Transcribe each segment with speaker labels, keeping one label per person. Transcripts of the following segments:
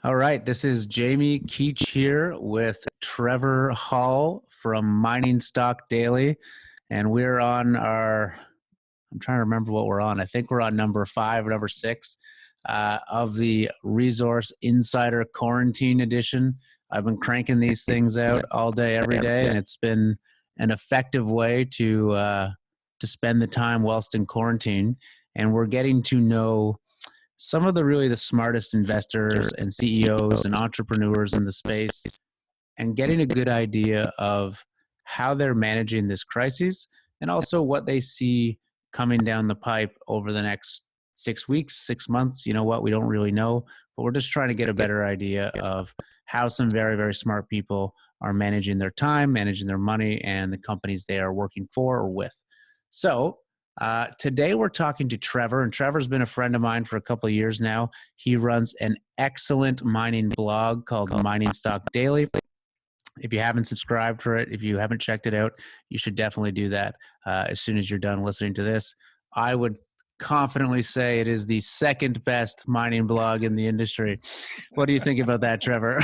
Speaker 1: All right, this is Jamie Keach here with Trevor Hall from Mining Stock Daily, and we're on I'm trying to remember what we're on. I think we're on number 5 or number 6 of the Resource Insider Quarantine Edition. I've been cranking these things out all day, every day, and it's been an effective way to spend the time whilst in quarantine, and we're getting to know some of the smartest investors and CEOs and entrepreneurs in the space and getting a good idea of how they're managing this crisis and also what they see coming down the pipe over the next 6 weeks, 6 months. You know what? We don't really know, but we're just trying to get a better idea of how some very, very smart people are managing their time, managing their money, and the companies they are working for or with. So, today we're talking to Trevor, and Trevor's been a friend of mine for a couple of years now. He runs an excellent mining blog called Mining Stock Daily. If you haven't subscribed for it, if you haven't checked it out, you should definitely do that as soon as you're done listening to this. I would confidently say it is the second best mining blog in the industry. What do you think about that, Trevor?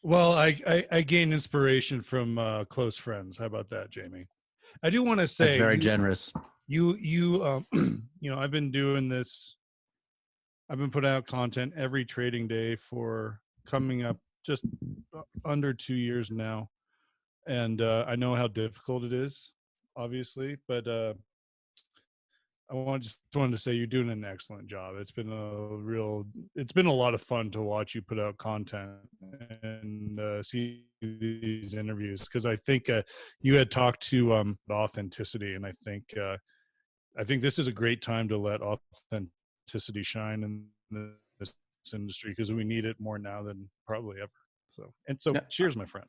Speaker 2: Well, I gain inspiration from close friends. How about that, Jamie? I do want to say
Speaker 1: that's very generous.
Speaker 2: I've been doing this. I've been putting out content every trading day for coming up just under 2 years now, and I know how difficult it is, obviously. But just wanted to say you're doing an excellent job. It's been a lot of fun to watch you put out content and see these interviews, because I think you had talked to authenticity, and I think this is a great time to let authenticity shine in this industry, because we need it more now than probably ever. So cheers, my friend.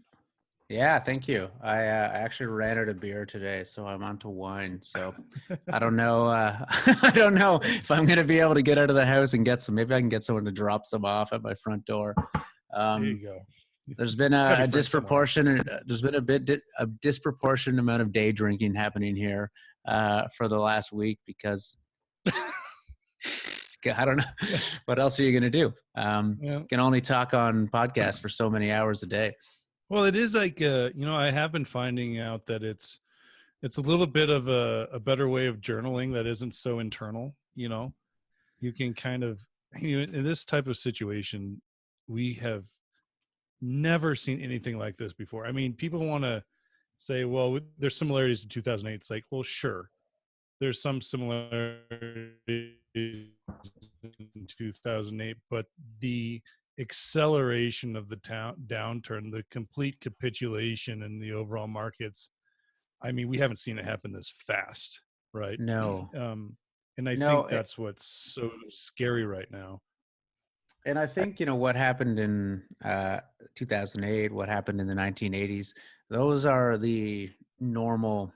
Speaker 1: Yeah, thank you. I actually ran out of beer today, so I'm on to wine. So I don't know. I don't know if I'm going to be able to get out of the house and get some. Maybe I can get someone to drop some off at my front door.
Speaker 2: There you go.
Speaker 1: There's been a disproportionate. There's been a disproportionate amount of day drinking happening here for the last week because I don't know what else are you going to do. Can only talk on podcasts for so many hours a day.
Speaker 2: Well, it is like, I have been finding out that it's a little bit of a better way of journaling that isn't so internal. You can kind of, in this type of situation, we have never seen anything like this before. I mean, people want to say, well, there's similarities to 2008. It's like, well, sure, there's some similarities in 2008, but the acceleration of the downturn, the complete capitulation in the overall markets, I mean, we haven't seen it happen this fast, right?
Speaker 1: No.
Speaker 2: And I think that's what's so scary right now.
Speaker 1: And I think, what happened in 2008, what happened in the 1980s, those are the normal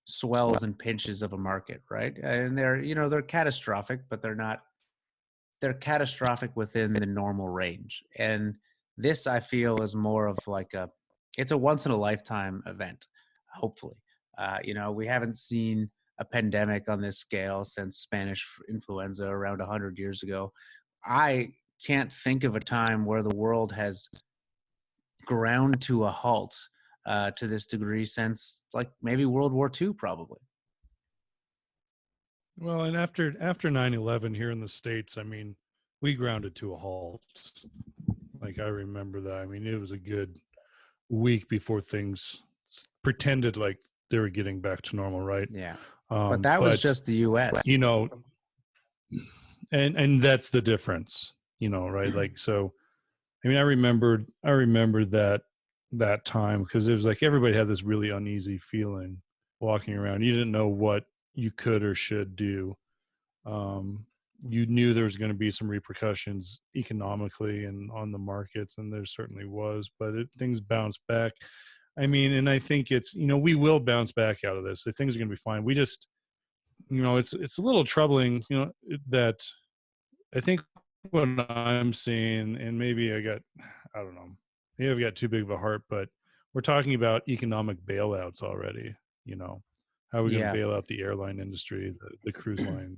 Speaker 1: swells and pinches of a market, right? And they're catastrophic, but they're catastrophic within the normal range. And this, I feel, is more of like it's a once in a lifetime event, hopefully. We haven't seen a pandemic on this scale since Spanish influenza around 100 years ago. I can't think of a time where the world has ground to a halt to this degree since like maybe World War II, probably.
Speaker 2: Well, and after 9/11 here in the States, I mean, we grounded to a halt. Like, I remember that. I mean, it was a good week before things pretended like they were getting back to normal, right?
Speaker 1: Yeah. But that was just the US.
Speaker 2: And that's the difference, right? Like, so, I mean, I remember that time, because it was like everybody had this really uneasy feeling walking around. You didn't know what you could or should do. You knew there was going to be some repercussions economically and on the markets, and there certainly was, but things bounced back. I mean, and I think it's, we will bounce back out of this. So things are going to be fine. We just, it's a little troubling, that I think what I'm seeing, and maybe I don't know, maybe I've got too big of a heart, but we're talking about economic bailouts already. How are we going to bail out the airline industry, the cruise line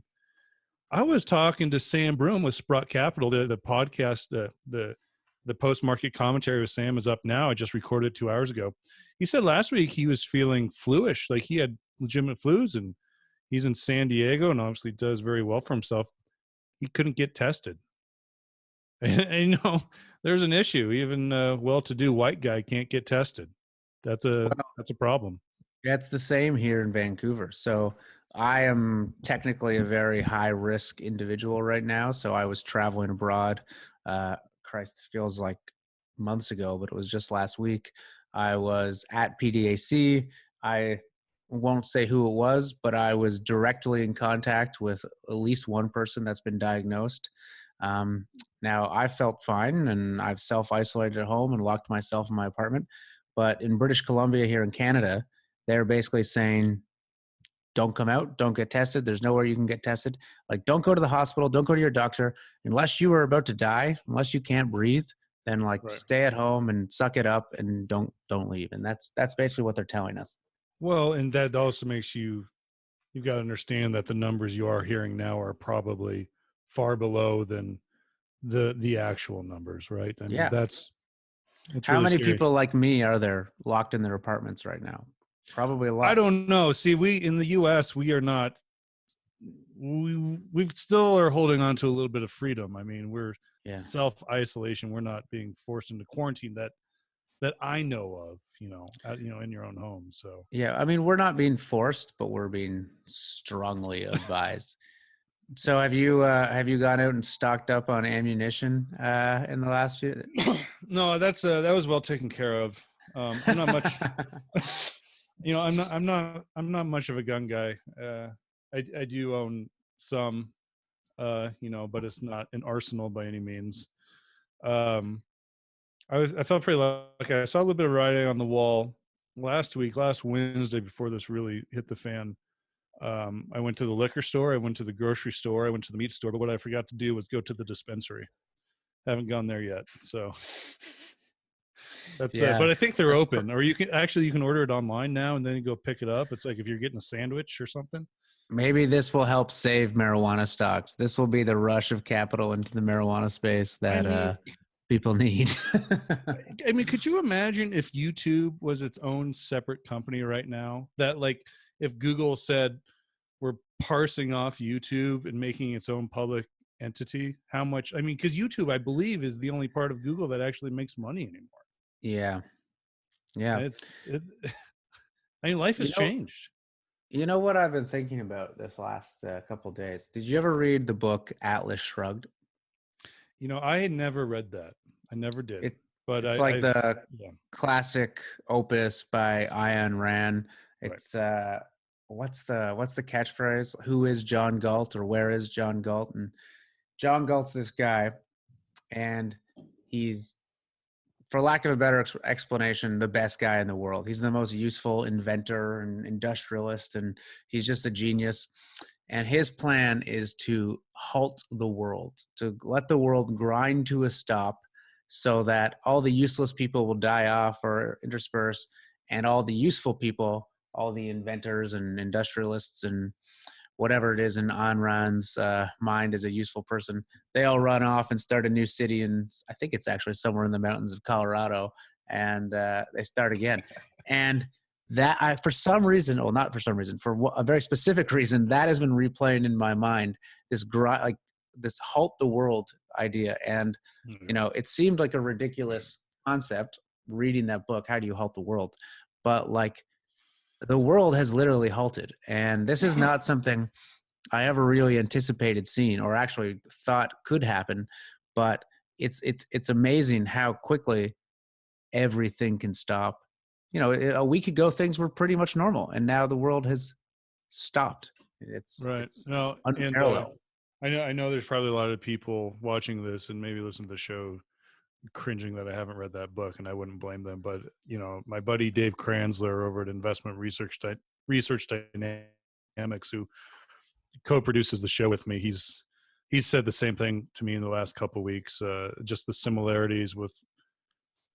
Speaker 2: I was talking to Sam Broom with Sprott Capital, the podcast, the post-market commentary with Sam is up now. I just recorded it 2 hours ago. He said last week he was feeling fluish, like he had legitimate flus, and he's in San Diego and obviously does very well for himself. He couldn't get tested. And there's an issue. Even a well-to-do white guy can't get tested. That's a problem.
Speaker 1: It's the same here in Vancouver. So I am technically a very high risk individual right now. So I was traveling abroad. Christ, feels like months ago, but it was just last week. I was at PDAC. I won't say who it was, but I was directly in contact with at least one person that's been diagnosed. Now I felt fine and I've self-isolated at home and locked myself in my apartment. But in British Columbia here in Canada, they're basically saying, don't come out, don't get tested. There's nowhere you can get tested. Like, don't go to the hospital, don't go to your doctor unless you are about to die, unless you can't breathe. Then stay at home and suck it up and don't leave. And that's basically what they're telling us.
Speaker 2: Well, and that also makes you've got to understand that the numbers you are hearing now are probably far below than the actual numbers, right? I mean, that's
Speaker 1: how
Speaker 2: really
Speaker 1: many
Speaker 2: scary.
Speaker 1: people like me are there locked in their apartments right now? Probably a lot.
Speaker 2: I don't know. See, we in the US, we are not. We still are holding on to a little bit of freedom. I mean, we're self-isolation. We're not being forced into quarantine that I know of, in your own home. So
Speaker 1: yeah, I mean, we're not being forced, but we're being strongly advised. So have you gone out and stocked up on ammunition in the last few?
Speaker 2: No, that was well taken care of. I'm not much. I'm not much of a gun guy. I do own some, but it's not an arsenal by any means. I felt pretty lucky. I saw a little bit of writing on the wall last Wednesday before this really hit the fan. I went to the liquor store, I went to the grocery store, I went to the meat store, but what I forgot to do was go to the dispensary. Haven't gone there yet, so that's but I think they're open, or you can order it online now and then you go pick it up. It's like if you're getting a sandwich or something.
Speaker 1: Maybe this will help save marijuana stocks. This will be the rush of capital into the marijuana space that people need.
Speaker 2: I mean, could you imagine if YouTube was its own separate company right now? That if Google said we're parsing off YouTube and making its own public entity, how much? I mean, because YouTube, I believe, is the only part of Google that actually makes money anymore.
Speaker 1: Yeah.
Speaker 2: I mean, life has changed.
Speaker 1: You know what I've been thinking about this last couple of days? Did you ever read the book Atlas Shrugged?
Speaker 2: I had never read that. I never did. It's
Speaker 1: the classic opus by Ayn Rand. It's what's the catchphrase? Who is John Galt, or where is John Galt? And John Galt's this guy, and he's, for lack of a better explanation, the best guy in the world. He's the most useful inventor and industrialist, and he's just a genius. And his plan is to halt the world, to let the world grind to a stop so that all the useless people will die off or intersperse, and all the useful people, all the inventors and industrialists and whatever it is in Ayn Rand's mind as a useful person, they all run off and start a new city. And I think it's actually somewhere in the mountains of Colorado, and they start again. And that for some reason, or not for some reason, for a very specific reason, that has been replaying in my mind, this halt the world idea. And, it seemed like a ridiculous concept reading that book. How do you halt the world? But the world has literally halted. And this is not something I ever really anticipated seeing, or actually thought could happen. But it's amazing how quickly everything can stop. A week ago, things were pretty much normal, and now the world has stopped. It's unparalleled.
Speaker 2: I know there's probably a lot of people watching this and maybe listen to the show cringing that I haven't read that book, and I wouldn't blame them. But my buddy Dave Kranzler over at Investment Research Dynamics, who co-produces the show with me, he's said the same thing to me in the last couple of weeks. Just the similarities with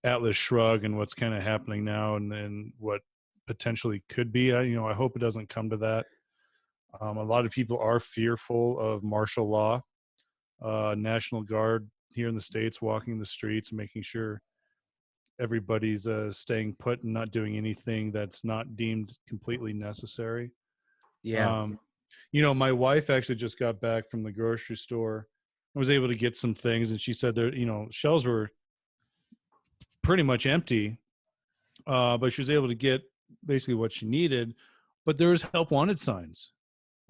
Speaker 2: Atlas Shrugged and what's kind of happening now, and what potentially could be. I hope it doesn't come to that. A lot of people are fearful of martial law, National Guard here in the States walking the streets and making sure everybody's staying put and not doing anything that's not deemed completely necessary.
Speaker 1: Yeah.
Speaker 2: My wife actually just got back from the grocery store. I was able to get some things, and she said there, shelves were pretty much empty, but she was able to get basically what she needed. But there was help wanted signs.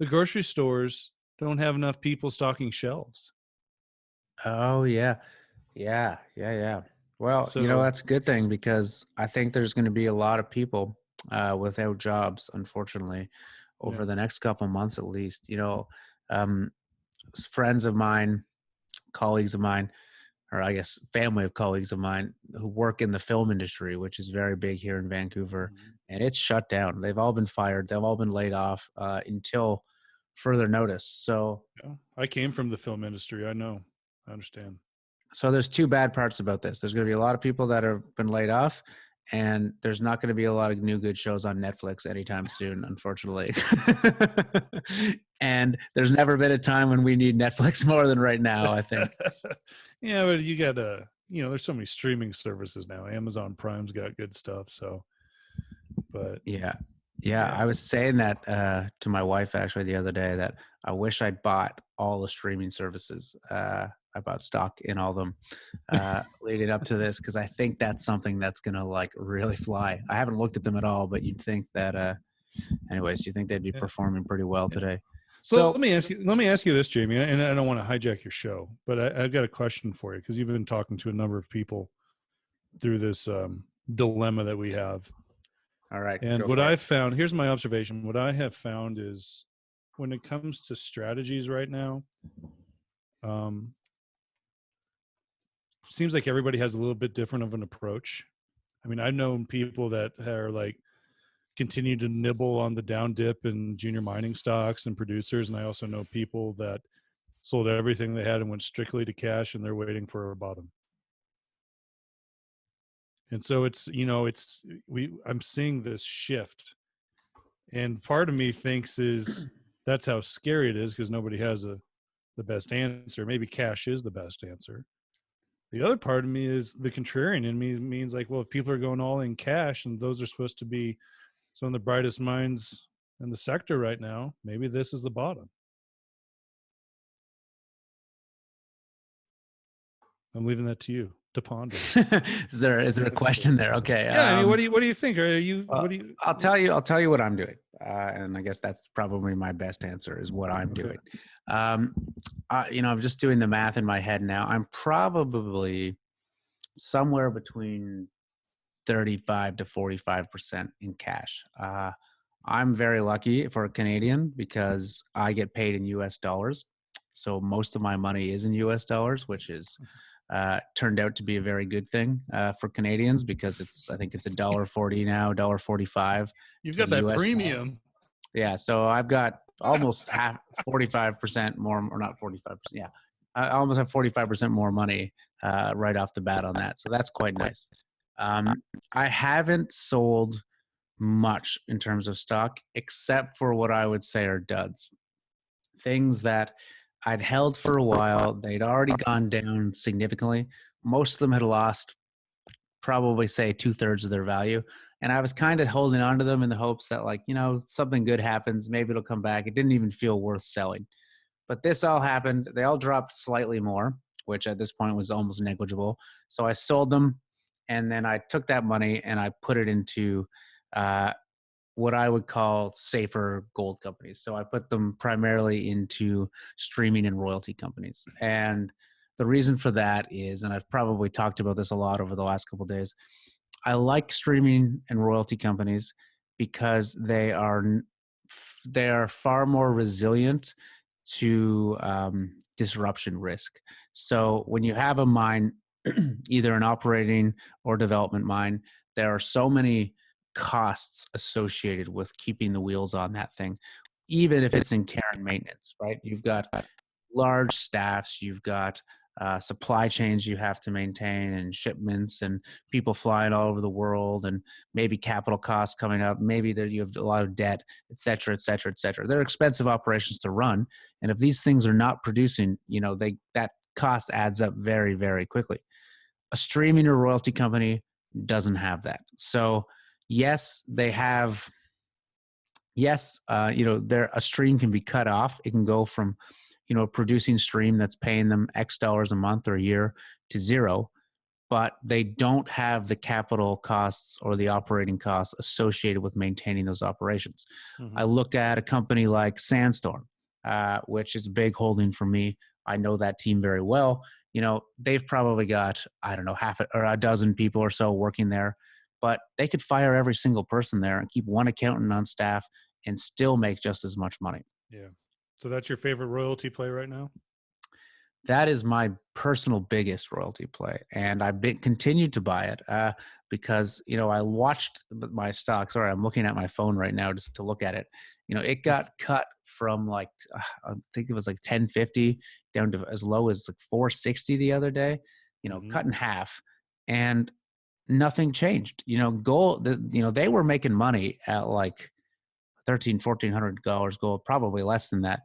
Speaker 2: The grocery stores don't have enough people stocking shelves.
Speaker 1: Oh yeah. Yeah. Yeah. Yeah. Well,
Speaker 2: So
Speaker 1: that's a good thing because I think there's going to be a lot of people without jobs, unfortunately, over
Speaker 2: yeah,
Speaker 1: the next couple months at least. Um, friends of mine, colleagues of mine, or I guess family of colleagues of mine who work in the film industry, which is very big here in Vancouver, and it's shut down. They've all been fired. They've all been laid off until further notice.
Speaker 2: yeah. I came from the film industry. I know. I understand.
Speaker 1: So there's two bad parts about this. There's going to be a lot of people that have been laid off, and there's not going to be a lot of new good shows on Netflix anytime soon, unfortunately. And there's never been a time when we need Netflix more than right now, I think.
Speaker 2: Yeah, but you got there's so many streaming services now. Amazon Prime's got good stuff. So, but
Speaker 1: Yeah.
Speaker 2: yeah.
Speaker 1: I was saying that to my wife actually the other day that I wish I'd bought all the streaming services. I bought stock in all of them leading up to this because I think that's something that's going to like really fly. I haven't looked at them at all, but you'd think that anyways, you think they'd be
Speaker 2: Yeah.
Speaker 1: performing pretty well today.
Speaker 2: So let me ask you this, Jamie, and I don't want to hijack your show, but I've got a question for you because you've been talking to a number of people through this dilemma that we have.
Speaker 1: All right.
Speaker 2: And what I've found, here's my observation. What I have found is when it comes to strategies right now, seems like everybody has a little bit different of an approach. I mean, I've known people that are like continue to nibble on the down dip in junior mining stocks and producers. And I also know people that sold everything they had and went strictly to cash and they're waiting for a bottom. And so I'm seeing this shift. And part of me thinks that's how scary it is because nobody has the best answer. Maybe cash is the best answer. The other part of me is the contrarian in me means like, well, if people are going all in cash and those are supposed to be some of the brightest minds in the sector right now, maybe this is the bottom. I'm leaving that to you to ponder.
Speaker 1: is there a question there? Okay.
Speaker 2: Yeah. I mean, what do you think?
Speaker 1: I'll tell you what I'm doing. And I guess that's probably my best answer is what I'm doing. I'm just doing the math in my head now. I'm probably somewhere between 35 to 45% in cash. I'm very lucky for a Canadian because I get paid in US dollars. So most of my money is in US dollars, which is turned out to be a very good thing for Canadians because I think it's $1.40 now, $1.45.
Speaker 2: You've got that US premium.
Speaker 1: Yeah. So I've got almost 45% more, or not 45%. Yeah. I almost have 45% more money right off the bat on that. So that's quite nice. I haven't sold much in terms of stock, except for what I would say are duds. Things that I'd held for a while. They'd already gone down significantly. Most of them had lost probably say 2/3 of their value. And I was kind of holding on to them in the hopes that like, something good happens. Maybe it'll come back. It didn't even feel worth selling. But this all happened. They all dropped slightly more, which at this point was almost negligible. So I sold them. And then I took that money and I put it into what I would call safer gold companies. So I put them primarily into streaming and royalty companies. And the reason for that is, and I've probably talked about this a lot over the last couple of days, I like streaming and royalty companies because they are far more resilient to disruption risk. So when you have a mine, either an operating or development mine, there are so many costs associated with keeping the wheels on that thing, even if it's in care and maintenance, right? You've got large staffs, you've got supply chains you have to maintain, and shipments, and people flying all over the world, and maybe capital costs coming up, maybe that you have a lot of debt, et cetera, et cetera, et cetera. They're expensive operations to run. And if these things are not producing, that cost adds up very, very quickly. A streaming or royalty company doesn't have that. So yes, they have, a stream can be cut off. It can go from, a producing stream that's paying them X dollars a month or a year to zero, but they don't have the capital costs or the operating costs associated with maintaining those operations.
Speaker 2: Mm-hmm.
Speaker 1: I look at a company like Sandstorm, which is a big holding for me. I know that team very well. They've probably got, I don't know, half or a dozen people or so working there, but they could fire every single person there and keep one accountant on staff and still make just as much money.
Speaker 2: Yeah. So that's your favorite royalty play right now?
Speaker 1: That is my personal biggest royalty play, and I've continued to buy it because I watched my stock. Sorry, I'm looking at my phone right now just to look at it. It got cut from I think it was like 1050 down to as low as like 460 the other day.
Speaker 2: Mm-hmm.
Speaker 1: Cut in half, and nothing changed. Gold. They were making money at like $1,400 gold, probably less than that.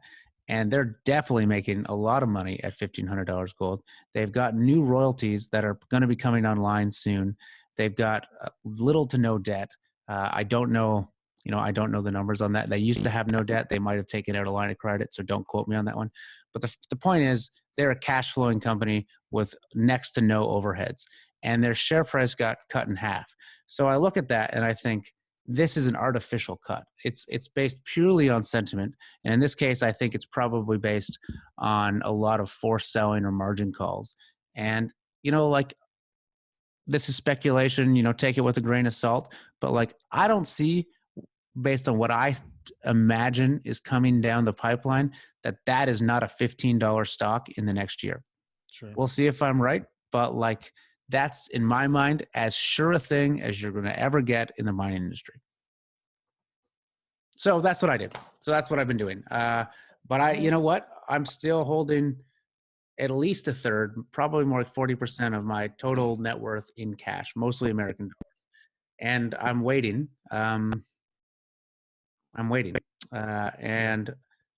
Speaker 1: And they're definitely making a lot of money at $1,500 gold. They've got new royalties that are going to be coming online soon. They've got little to no debt. I don't know the numbers on that. They used to have no debt. They might have taken out a line of credit, so don't quote me on that one. But the point is, they're a cash flowing company with next to no overheads, and their share price got cut in half. So I look at that and I think, this is an artificial cut. It's based purely on sentiment. And in this case, I think it's probably based on a lot of forced selling or margin calls. And, this is speculation, take it with a grain of salt. But I don't see, based on what I imagine is coming down the pipeline, that is not a $15 stock in the next year.
Speaker 2: Sure.
Speaker 1: We'll see if I'm right. But that's, in my mind, as sure a thing as you're going to ever get in the mining industry. So that's what I did. So that's what I've been doing. But you know what? I'm still holding at least a third, probably more like 40% of my total net worth in cash, mostly American dollars. And I'm waiting. And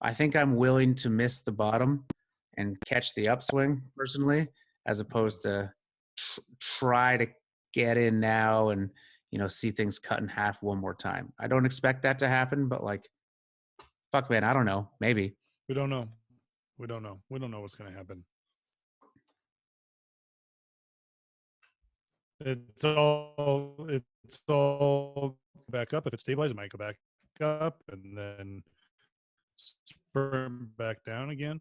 Speaker 1: I think I'm willing to miss the bottom and catch the upswing personally, as opposed to try to get in now and see things cut in half one more time. I don't expect that to happen, but fuck man, I don't know. Maybe.
Speaker 2: We don't know. We don't know what's going to happen. It's all back up. If it stabilizes, it might go back up and then spurt back down again.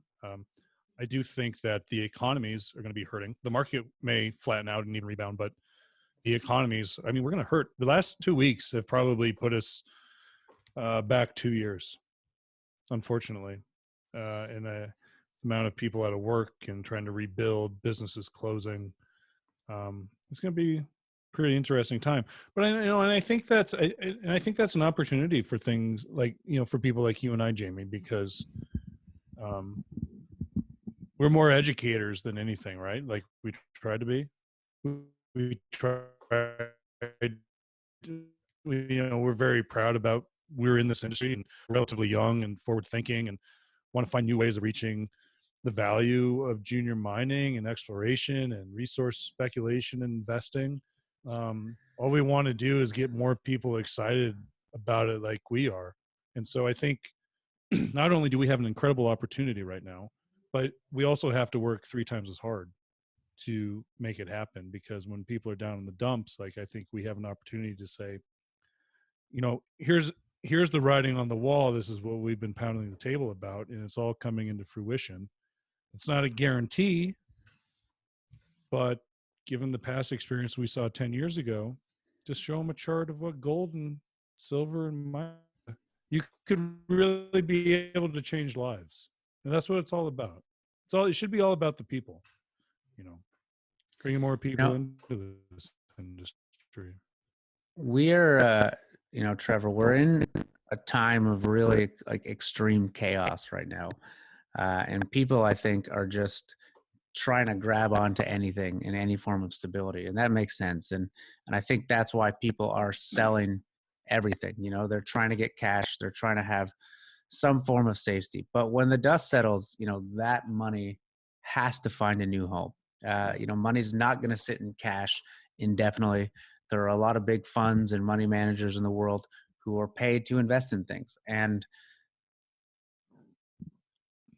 Speaker 2: I do think that the economies are going to be hurting. The market may flatten out and even rebound, but the economies, we're going to hurt. The last 2 weeks have probably put us back 2 years, unfortunately. And the amount of people out of work and trying to rebuild, businesses closing. It's going to be a pretty interesting time. But I think that's an opportunity for things like, for people like you and I, Jamie, because we're more educators than anything, right? Like we try to be. We try. We're very proud about we're in this industry and relatively young and forward thinking and want to find new ways of reaching the value of junior mining and exploration and resource speculation and investing. All we want to do is get more people excited about it like we are. And so I think not only do we have an incredible opportunity right now, but we also have to work 3 times as hard to make it happen, because when people are down in the dumps, I think we have an opportunity to say, here's the writing on the wall. This is what we've been pounding the table about, and it's all coming into fruition. It's not a guarantee, but given the past experience we saw 10 years ago, just show them a chart of what gold and silver and mine, you could really be able to change lives. And that's what it's all about. It should be all about the people, bringing more people into this industry.
Speaker 1: We're, Trevor, we're in a time of really extreme chaos right now. And people, I think, are just trying to grab onto anything in any form of stability. And that makes sense. And I think that's why people are selling everything. You know, they're trying to get cash. They're trying to have some form of safety. But when the dust settles, you know, that money has to find a new home. You know, money's not going to sit in cash indefinitely. There are a lot of big funds and money managers in the world who are paid to invest in things. And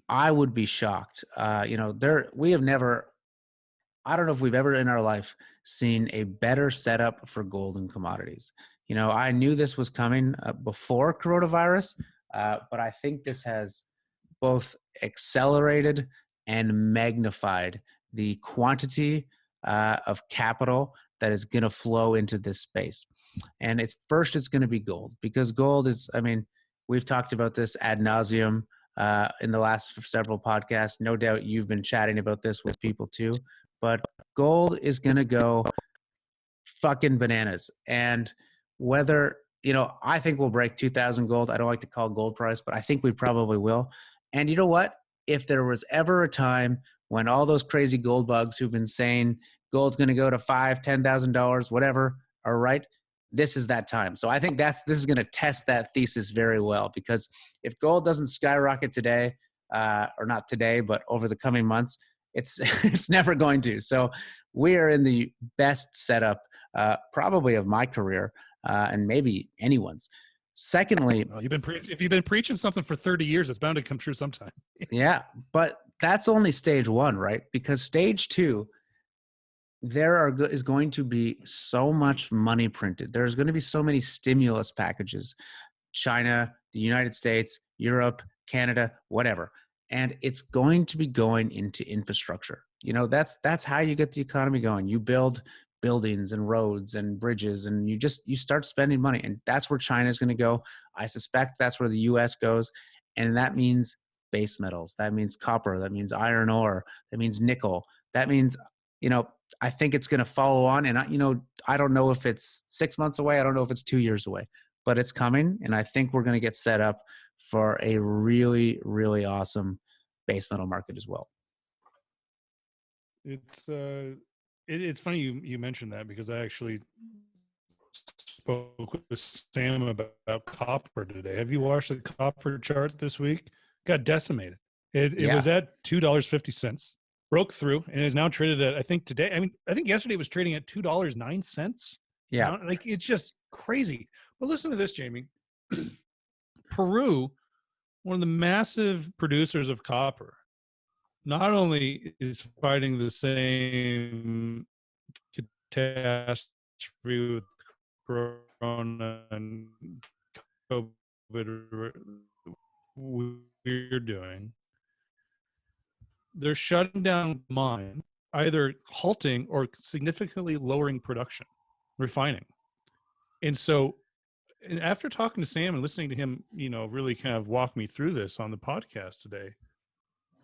Speaker 1: I would be shocked. You know, we have never, I don't know if we've ever in our life seen a better setup for gold and commodities. You know, I knew this was coming before coronavirus, but I think this has both accelerated and magnified the quantity of capital that is going to flow into this space. And it's going to be gold, because gold is, I mean, we've talked about this ad nauseum in the last several podcasts. No doubt you've been chatting about this with people too, but gold is going to go fucking bananas. And whether, you know, I think we'll break 2000 gold. I don't like to call gold price, but I think we probably will. And you know what? If there was ever a time when all those crazy gold bugs who've been saying gold's going to go to $5,000, $10,000, whatever, are right, this is that time. So I think this is going to test that thesis very well, because if gold doesn't skyrocket today, or not today, but over the coming months, it's never going to. So we are in the best setup, probably of my career, and maybe anyone's. Secondly,
Speaker 2: well, if you've been preaching something for 30 years, it's bound to come true sometime.
Speaker 1: yeah, but that's only stage one, right? Because stage two, is going to be so much money printed. There's going to be so many stimulus packages, China, the United States, Europe, Canada, whatever. And it's going to be going into infrastructure. You know, that's how you get the economy going. You build buildings and roads and bridges, and you start spending money. And that's where China is going to go. I suspect that's where the US goes. And that means base metals. That means copper. That means iron ore. That means nickel. That means, you know, I think it's going to follow on. And, you know, I don't know if it's 6 months away. I don't know if it's 2 years away, but it's coming. And I think we're going to get set up for a really, really awesome base metal market as well.
Speaker 2: It's funny you mentioned that, because I actually spoke with Sam about copper today. Have you watched the copper chart this week? Got decimated. It was at $2.50, broke through, and is now traded at, I think today, I think yesterday it was trading at $2.09.
Speaker 1: Yeah.
Speaker 2: Like, it's just crazy. But listen to this, Jamie. Peru, one of the massive producers of copper, not only is fighting the same catastrophe with Corona and COVID we're doing, they're shutting down mine, either halting or significantly lowering production, refining. And so, after talking to Sam and listening to him, you know, really kind of walk me through this on the podcast today,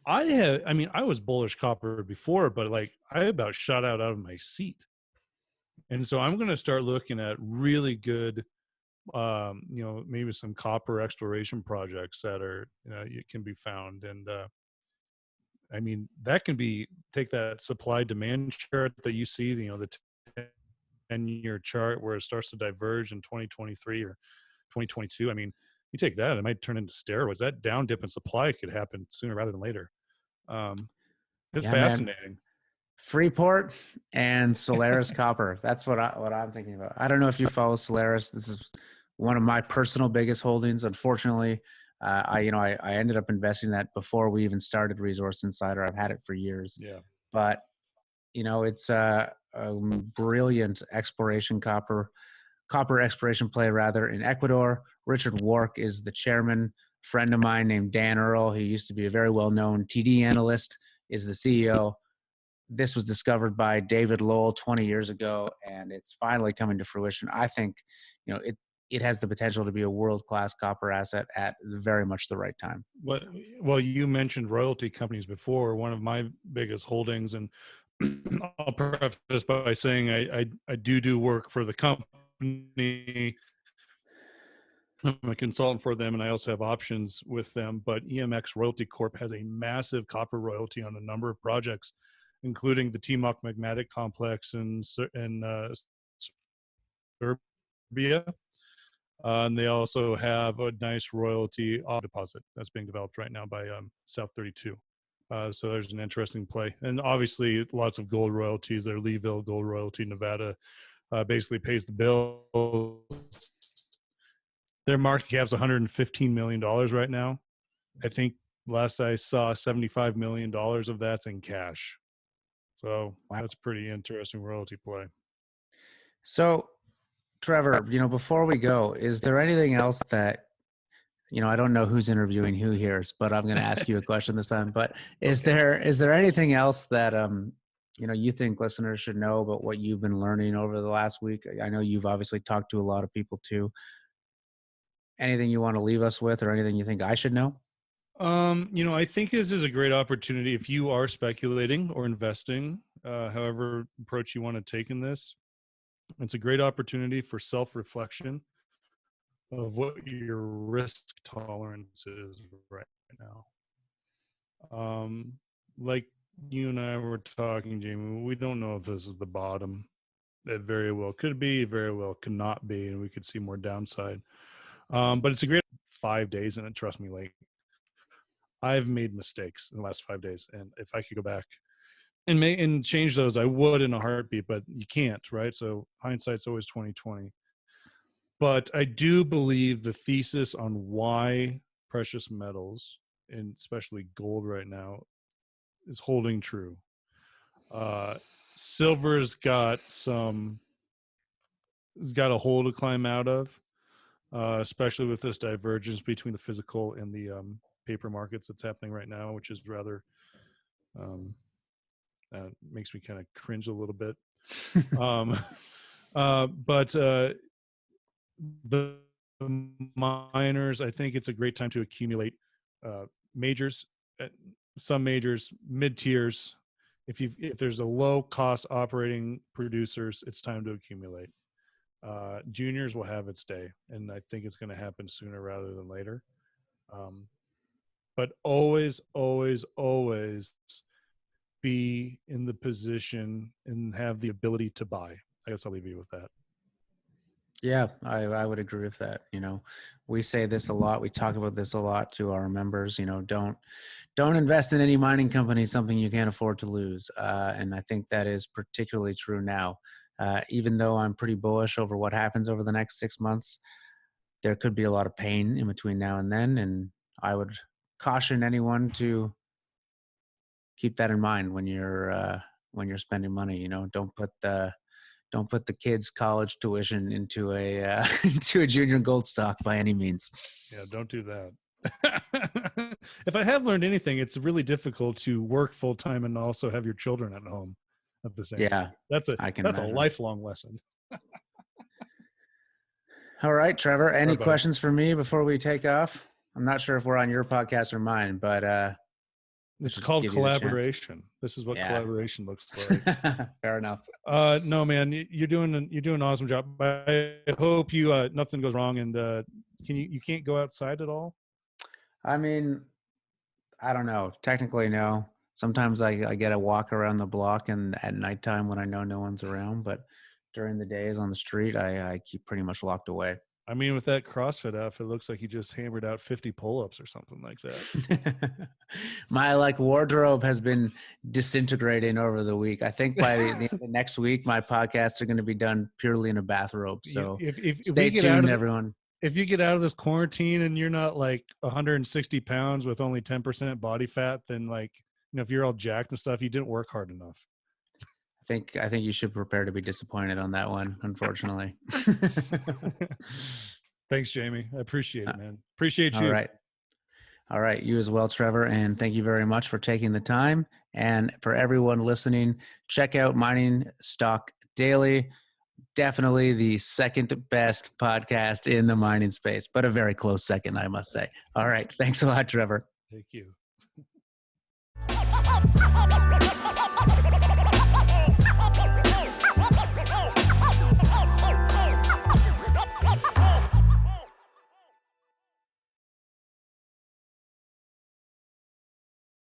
Speaker 2: I was bullish copper before, but like I about shot out of my seat. And so I'm going to start looking at really good, you know, maybe some copper exploration projects that are, you know, it can be found. And I mean, that can be, take that supply demand chart that you see, you know, the 10-year chart where it starts to diverge in 2023 or 2022. I mean, you take that, it might turn into steroids. That down dip in supply could happen sooner rather than later. It's fascinating.
Speaker 1: Man. Freeport and Solaris Copper. That's what I'm thinking about. I don't know if you follow Solaris. This is one of my personal biggest holdings. Unfortunately, I ended up investing that before we even started Resource Insider. I've had it for years.
Speaker 2: Yeah.
Speaker 1: But, you know, it's a brilliant copper exploration play rather in Ecuador. Richard Wark is the chairman. Friend of mine named Dan Earl, he used to be a very well-known TD analyst, is the CEO. This was discovered by David Lowell 20 years ago, and it's finally coming to fruition. I think, you know, it has the potential to be a world-class copper asset at very much the right time.
Speaker 2: Well, you mentioned royalty companies before. One of my biggest holdings, and I'll preface by saying I do work for the company. I'm a consultant for them, and I also have options with them. But EMX Royalty Corp has a massive copper royalty on a number of projects including the Timok Magmatic Complex in Serbia. And they also have a nice royalty deposit that's being developed right now by South 32. So there's an interesting play. And obviously lots of gold royalties there. Leeville Gold Royalty, Nevada, basically pays the bills. Their market cap's $115 million right now. I think last I saw $75 million of that's in cash. So that's pretty interesting royalty play.
Speaker 1: So, Trevor, before we go, is there anything else that, I don't know who's interviewing who here, but I'm going to ask you a question this time. But is there anything else that you think listeners should know about what you've been learning over the last week? I know you've obviously talked to a lot of people too. Anything you want to leave us with, or anything you think I should know?
Speaker 2: I think this is a great opportunity if you are speculating or investing, however approach you want to take in this. It's a great opportunity for self-reflection of what your risk tolerance is right now. Like you and I were talking, Jamie, we don't know if this is the bottom. It very well could be, very well could not be, and we could see more downside. But it's a great 5 days, and trust me, like I've made mistakes in the last 5 days, and if I could go back and change those, I would in a heartbeat, but you can't, right? So hindsight's always 20/20. But I do believe the thesis on why precious metals, and especially gold right now, is holding true. Silver's got a hole to climb out of, especially with this divergence between the physical and the paper markets that's happening right now, which is rather makes me kind of cringe a little bit. But the miners, I think it's a great time to accumulate majors, some majors, mid tiers. If there's a low cost operating producers, it's time to accumulate. Juniors will have its day, and I think it's going to happen sooner rather than later. But always, always, always be in the position and have the ability to buy. I guess I'll leave you with that.
Speaker 1: Yeah, I would agree with that. We say this a lot. We talk about this a lot to our members. Don't invest in any mining company, something you can't afford to lose. And I think that is particularly true now. Even though I'm pretty bullish over what happens over the next 6 months, there could be a lot of pain in between now and then. And I would caution anyone to keep that in mind when you're spending money. Don't put the kids' college tuition into a into a junior gold stock by any means.
Speaker 2: Yeah, don't do that. If I have learned anything, it's really difficult to work full time and also have your children at home at the same time. That's a lifelong lesson.
Speaker 1: All right, Trevor. Any questions for me before we take off? I'm not sure if we're on your podcast or mine, but
Speaker 2: it's called collaboration. This is what collaboration looks like.
Speaker 1: Fair enough.
Speaker 2: No, man, you're doing an awesome job. I hope you nothing goes wrong, and you can't go outside at all?
Speaker 1: I mean, I don't know. Technically, no. Sometimes I get a walk around the block, and at nighttime when I know no one's around, but during the days on the street, I keep pretty much locked away.
Speaker 2: I mean, with that CrossFit outfit, it looks like you just hammered out 50 pull-ups or something like that.
Speaker 1: My wardrobe has been disintegrating over the week. I think by the next week, my podcasts are going to be done purely in a bathrobe. So stay tuned, everyone.
Speaker 2: If you get out of this quarantine and you're not 160 pounds with only 10% body fat, then if you're all jacked and stuff, you didn't work hard enough.
Speaker 1: I think you should prepare to be disappointed on that one, unfortunately.
Speaker 2: Thanks, Jamie. I appreciate it, man. Appreciate you.
Speaker 1: All right. You as well, Trevor. And thank you very much for taking the time. And for everyone listening, check out Mining Stock Daily. Definitely the second best podcast in the mining space, but a very close second, I must say. All right. Thanks a lot, Trevor.
Speaker 2: Thank you.